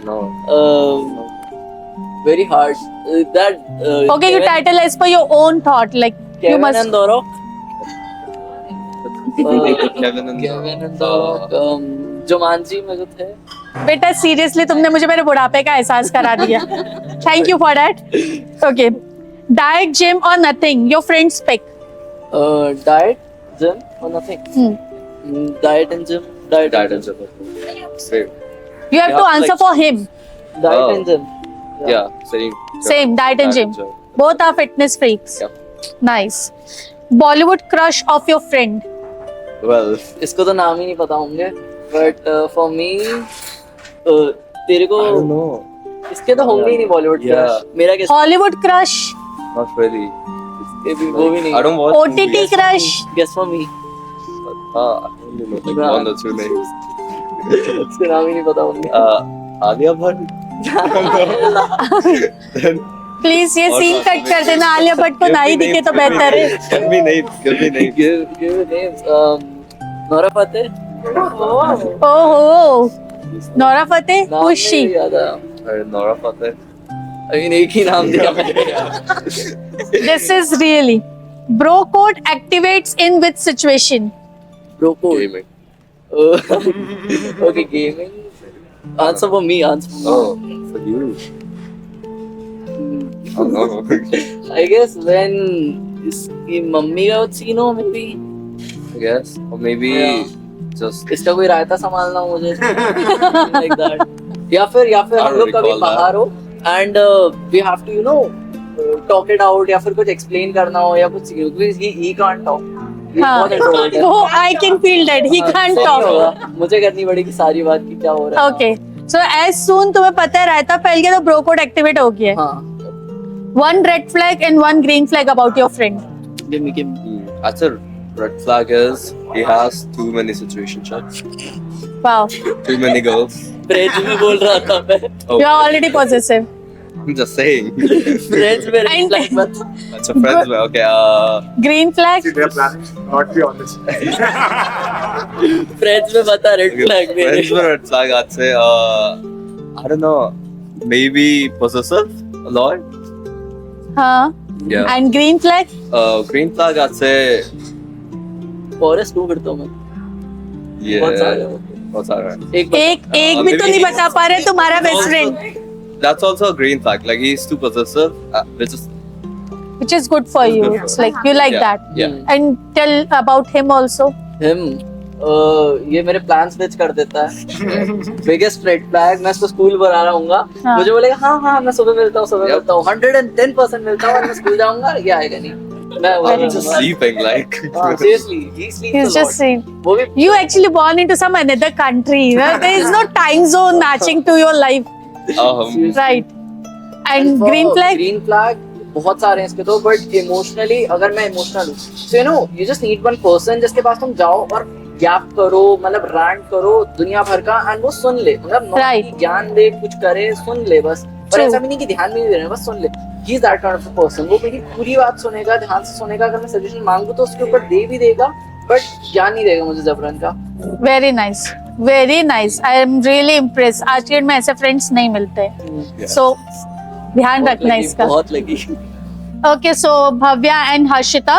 No. Very hard. That. Okay, you title as per your own thought. Like you Kevin must. and Doro. Kevin and Doro. Jumanji में जो थे. बेटा सीरियसली तुमने मुझे मेरे बुढ़ापे का एहसास करा दिया. Thank you for that. Okay. Diet, gym or nothing? Your friends pick. Diet, gym or nothing. Diet and gym. Diet and gym. Same. You have Yeah, to answer like- for him. Diet and gym. Yeah, same. Same, diet and gym. Both are fitness freaks. Yeah. Nice. Bollywood crush of your friend. Well, इसको तो नाम ही नहीं पता होंगे. But for me, तेरे को. I don't know. इसके तो होंगे ही नहीं बॉलीवुड Yeah. क्रश. मेरा कैसे? Hollywood crush. not really. ये भी वो भी नहीं. I don't watch OTT movies. crush. Guess for me. I don't One or two names. उसके नाम ही नहीं पता मुझे. Alia Bhatt. प्लीज ये सीन कट कर देना, आलिया भट्ट को ना ही दिखे तो बेहतर है. Give me names. Give names. Nora Fateh. ओहो, नोरा फतेह, नाम who is she? नहीं याद आया. Nora Fateh. I mean एक ही नाम दिया मैंने. This is really. Bro code activates in which situation? Bro code. Gaming. Okay, gaming. Answer for me. Answer for me. Oh, for you. Oh no. I guess when इसकी mummy का scene हो maybe. I guess, or maybe Yeah. just. इसका कोई रायता संभालना हो मुझे. Like that. या फिर I हम don't लोग कभी recall that. बाहर हो and we have to talk it out या फिर कुछ explain करना हो या कुछ because he can't talk. ये हाँ, बहुत introvert है. वो I can feel that he हाँ, can't सही talk. होगा. मुझे करनी पड़ेगी सारी बात की क्या हो रहा है. Okay, so as soon तुम्हें पता है रायता फैल गया तो ब्रो कोड एक्टिवेट हो गया. हाँ. One red flag and one green flag about your friend. Give me. That's a red flag is he has too many situationships, Wow, too many girls. French में बोल रहा था मैं. you are already possessive. I'm just saying. French में red And- flag मत. That's a friend's way. Okay. Green flag. They are planning not be honest. French में बता red flag मेरे. Friends with red flag, I'd say. I don't know. Maybe possessive a lot. हाँ. Yeah. And green flag. Green flag, I'd say. Forest हूँ फिर तो मैं. Yeah. बहुत सारे हो. What's that? Right? एक बता. एक भी तो नहीं बता पा रहे तुम्हारा best friend. That's also a green flag. Like he's too possessive, which is Which is good for you. It's like you like yeah, that. Yeah. And tell about him also. Him. ये मेरे plan switch कर देता है. Biggest red flag. मैं इसको school बुला रहा हूँगा. हाँ. मुझे बोलेगा हाँ मैं सुबह मिलता हूँ Yep. मिलता हूँ 110% मिलता हूँ और मैं स्कूल जाऊँगा. ये आएगा नहीं. मैं Very He's just sleeping. Like seriously he sleeps He's a just lot. saying. वो भी You actually born into some another country. There is no time zone matching to your life. Right. And green flag. Green flag बहुत सारे हैं इसके तो. But emotionally अगर मैं emotional हूँ so you just need one person जिसके पास तुम जाओ और गैप करो, मतलब रैंट करो दुनिया भर का एंड वो सुन ले. मतलब not Right. कि ज्ञान दे कुछ करे, सुन ले बस. और True. ऐसा भी नहीं कि ध्यान भी नहीं दे रहे हैं, बस सुन ले. He is that kind of a person. वो मेरी पूरी बात सुनेगा, ध्यान से सुनेगा. अगर मैं सजेशन मांगू तो उसके ऊपर दे भी देगा बट ज्ञान नहीं देगा मुझे जबरन का. Very nice. Very nice. I am really impressed. आज के डेट में ऐसे फ्रेंड्स नहीं मिलते. So ध्यान रखना इसका. बहुत लगी. Okay, so Bhavya and Harshita,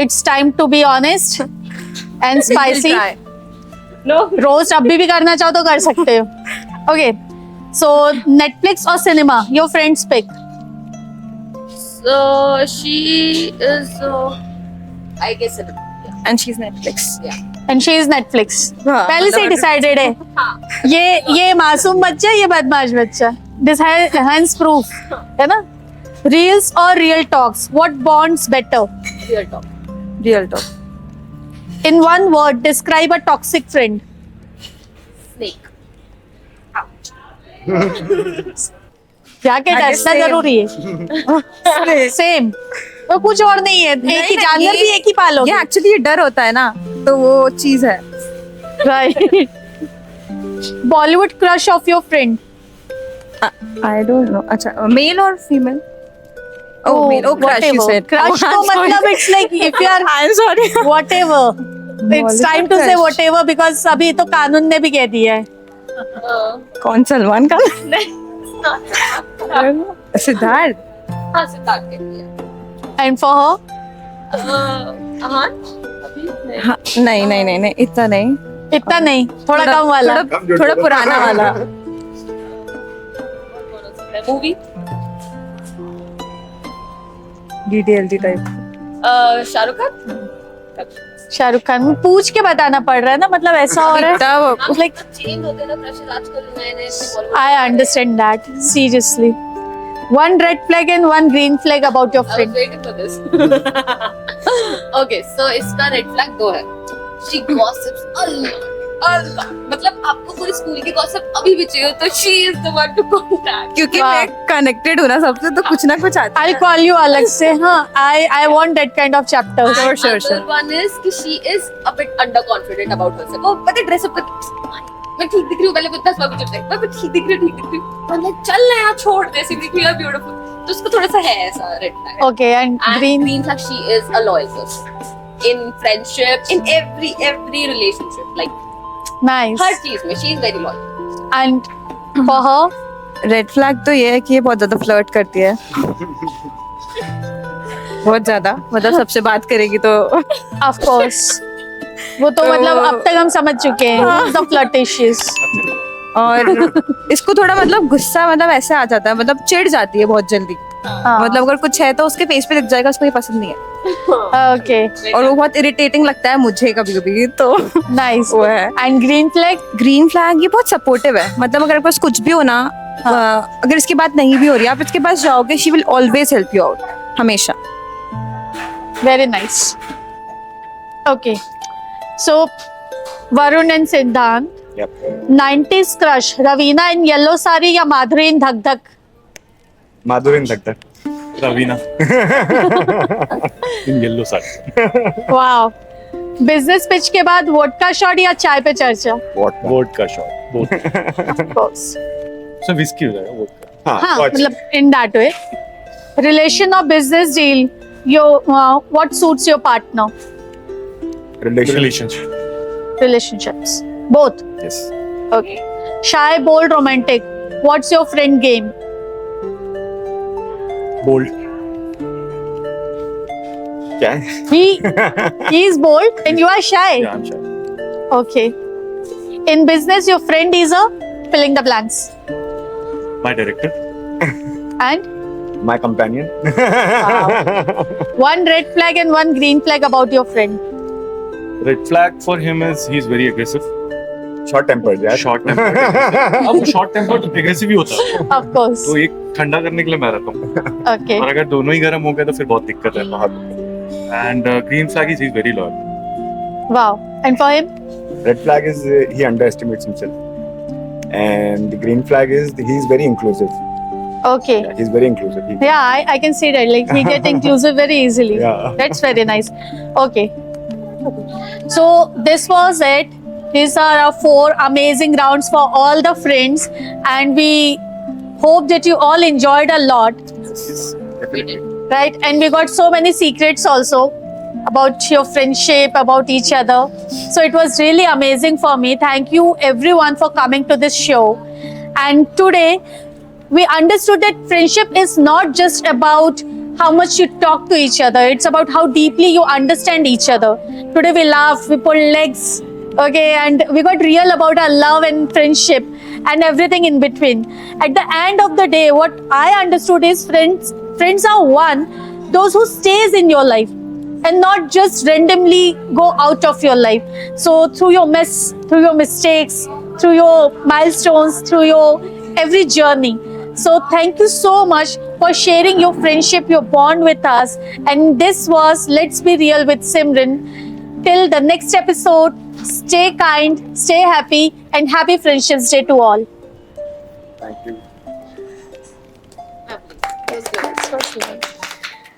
it's time to be honest and spicy. No. Roast अभी भी करना चाहो तो कर सकते हो. Okay, so Netflix or cinema? Your friend's pick. So she is, I guess, And she's Netflix. And she is Netflix. हाँ, पहले से मतलब- डिसाइडेड है. ये मासूम बच्चा, ये बदमाश बच्चा. This hence proof, है ना? Reels or real talks? What bonds better? Real talk. Real talk. In one word, describe a toxic friend. snake. क्या क्या डसना जरूरी है. सेम. तो कुछ और नहीं है. एक ही जानवर भी एक ही पालो. ये एक्चुअली ये डर होता है ना, तो वो चीज है. Right. Bollywood crush of your friend. I don't know. अच्छा, मेल और female? Oh, male. Oh, crush, you whatever. said. Crush Oh, तो I'm sorry. मतलब it's like if you are I'm sorry. whatever. It's time to say whatever because अभी तो कानून ने भी कह दिया है. कौन सलमान खान? सिद्धार्थ. हाँ सिद्धार्थ के लिए. And for her? हाँ अभी नहीं. हाँ, नहीं, इतना नहीं. इतना नहीं, थोड़ा कम वाला. थोड़ा पुराना वाला. Movie. DDLG type. Shahrukh Khan. Shahrukh Khan. पूछ के बताना पड़ रहा है ना, मतलब ऐसा हो रहा है. Like चेंज होते ना क्रशेस आजकल नए I understand that. Seriously. One red flag and one green flag about your I was friend. waiting for this. Okay, so इसका red flag दो है. She gossips a lot. मतलब आपको पूरी स्कूल की गॉसिप अभी भी चाहिए तो she is the one two contact. क्योंकि वाह। मैं कनेक्टेड हूँ ना सबसे, तो कुछ ना कुछ आता I'll call you अलग से. हाँ, I want that kind of chapter. Sure. Other one is कि she is a bit underconfident about herself. वो पता है ड्रेस अप मैं ठीक दिख रही हूँ, पहले वो 10 बार मुझे लगता है मैं ठीक दिख रही हूँ. मैं like, चल ना यार, छोड़ दे, ऐसे दिख रही है ब्यूटीफुल. तो उसको थोड़ा सा है ऐसा red flag. Okay, and And green. green flag, she is a loyal person. In friendship, in every relationship, like Nice. हर चीज में she is very loyal. And for her, है. रेड फ्लैग तो ये है कि ये बहुत ज्यादा फ्लर्ट करती है. बहुत ज्यादा, मतलब सबसे बात करेगी तो of course. वो तो मतलब अब तक हम समझ चुके हैं. The flirtatious. और इसको थोड़ा मतलब गुस्सा मतलब ऐसे आ जाता है, मतलब चिढ़ जाती है बहुत जल्दी. हाँ. मतलब अगर कुछ है तो उसके फेस पे दिख जाएगा, उसको ये पसंद नहीं है. Okay. और वो बहुत इरिटेटिंग लगता है मुझे कभी कभी, तो Nice. वो है. And green flag. Green flag ये बहुत सपोर्टिव है, मतलब अगर आपके पास कुछ भी हो ना, अगर इसकी बात नहीं भी हो रही है, आप इसके पास जाओगे, she will always help you out, हमेशा. Very nice. Okay. So, Varun and Siddhant. Yep. 90s crush. Ravina in yellow sari या माधुरी in धक धक? माधुरी इन तक Ravina. In yellow sari. Wow. Business pitch के बाद वोडका शॉट या चाय पे चर्चा? Vodka shot. Both. Of course. So whiskey हो जाएगा vodka. हाँ, मतलब in that way. Relation or business deal? What suits your partner? Relationship. Relationships. Both. Yes. Okay. Shy, bold, romantic. What's your friend game? Bold. क्या है? He is bold and you are shy. Yeah, I'm shy. Okay. In business, your friend is a filling the blanks. My director. And My companion. one red flag and one green flag about your friend. Red flag for him is he's very aggressive. Short tempered यार. Short tempered. अब वो short tempered aggressive ही होता है. Of course. तो एक ठंडा करने के लिए मैं रहता हूँ. Okay. और अगर दोनों ही गर्म हो गए तो फिर बहुत दिक्कत है. बहुत. And green flag is he's very loyal. Wow. And for him? Red flag is he underestimates himself, and the green flag is he's very inclusive. Okay. Yeah, he's very inclusive. Yeah, I can see that. Like he get inclusive very easily. Yeah. That's very nice. Okay. So this was it. These are our 4 amazing rounds for all the friends, and we hope that you all enjoyed a lot. Right? And we got so many secrets also about your friendship, about each other. So it was really amazing for me. Thank you everyone for coming to this show. And today we understood that friendship is not just about how much you talk to each other. It's about how deeply you understand each other. Today we laughed, we pulled legs, okay, and we got real about our love and friendship and everything in between. At the end of the day, what I understood is friends are one, those who stays in your life and not just randomly go out of your life. So through your mess, through your mistakes, through your milestones, through your every journey. So thank you so much for sharing your friendship, your bond with us. And this was Let's Be Real with Simran. Till the next episode, stay kind, stay happy, and happy Friendships Day to all. Thank you. It was good.